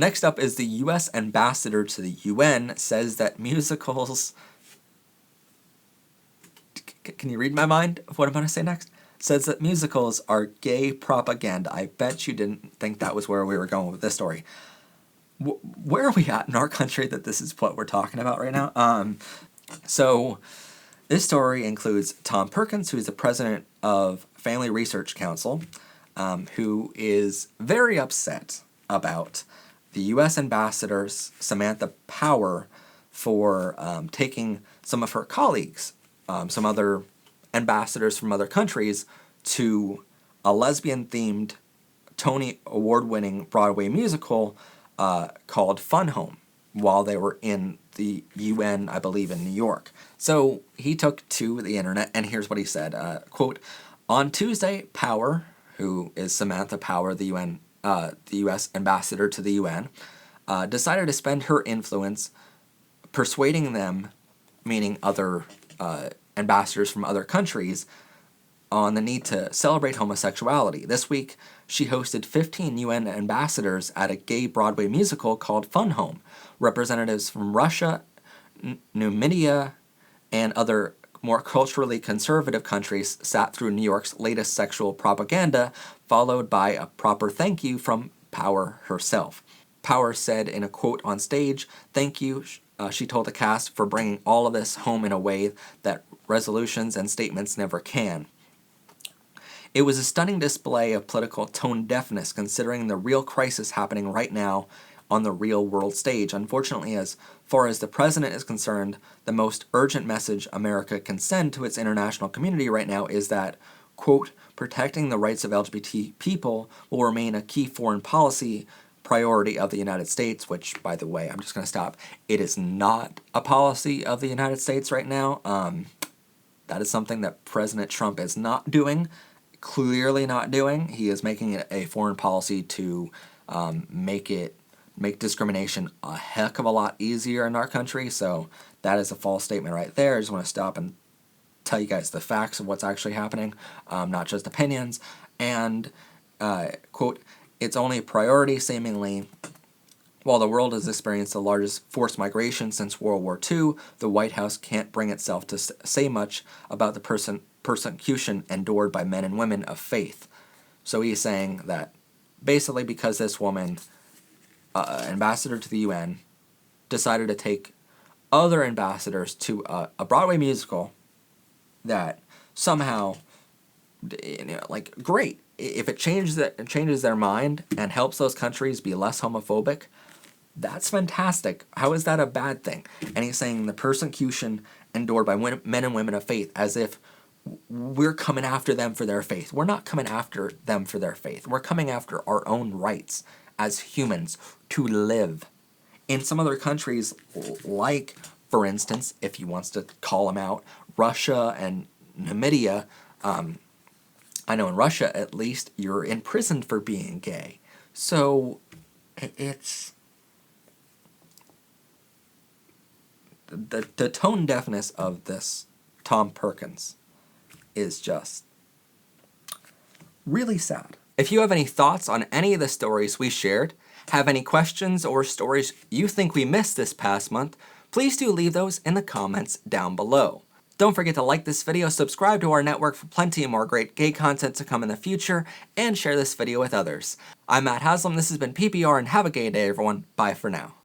Next up is the U.S. ambassador to the UN says that musicals... Can you read my mind of what I'm going to say next? Says that musicals are gay propaganda. I bet you didn't think that was where we were going with this story. Where are we at in our country that this is what we're talking about right now? So this story includes Tom Perkins, who is the president of Family Research Council, who is very upset about the U.S. ambassador's Samantha Power for taking some of her colleagues, some other ambassadors from other countries, to a lesbian-themed Tony Award-winning Broadway musical called Fun Home while they were in the UN, I believe, in New York. So he took to the internet, and here's what he said, quote, "On Tuesday, Power," who is Samantha Power, the U.S. ambassador to the UN, decided to spend her influence persuading them, meaning other ambassadors from other countries, on the need to celebrate homosexuality. This week, she hosted 15 UN ambassadors at a gay Broadway musical called Fun Home. Representatives from Russia, Namibia, and other more culturally conservative countries sat through New York's latest sexual propaganda, followed by a proper thank you from Power herself. Power said in a quote on stage, "Thank you," she told the cast, "for bringing all of this home in a way that resolutions and statements never can. It was a stunning display of political tone deafness considering the real crisis happening right now on the real world stage. Unfortunately, as far as the president is concerned, the most urgent message America can send to its international community right now is that, quote, protecting the rights of LGBT people will remain a key foreign policy priority of the United States," which, by the way, I'm just going to stop. It is not a policy of the United States right now. That is something that President Trump is not doing, clearly not doing. He is making it a foreign policy to make discrimination a heck of a lot easier in our country, so that is a false statement right there. I just want to stop and tell you guys the facts of what's actually happening, not just opinions. And, quote, "It's only a priority, seemingly. While the world has experienced the largest forced migration since World War II, the White House can't bring itself to say much about the persecution endured by men and women of faith." So he's saying that basically because this woman, ambassador to the UN, decided to take other ambassadors to a Broadway musical, that somehow, like, great. If it changes their mind and helps those countries be less homophobic, that's fantastic. How is that a bad thing? And he's saying the persecution endured by men and women of faith, as if we're coming after them for their faith. We're not coming after them for their faith. We're coming after our own rights as humans to live. In some other countries, like, for instance, if he wants to call them out, Russia and Namibia, I know in Russia, at least, you're imprisoned for being gay. So, it's... The tone deafness of this Tom Perkins is just really sad. If you have any thoughts on any of the stories we shared, have any questions or stories you think we missed this past month, please do leave those in the comments down below. Don't forget to like this video, subscribe to our network for plenty more great gay content to come in the future, and share this video with others. I'm Matt Haslam, this has been PPR, and have a gay day everyone. Bye for now.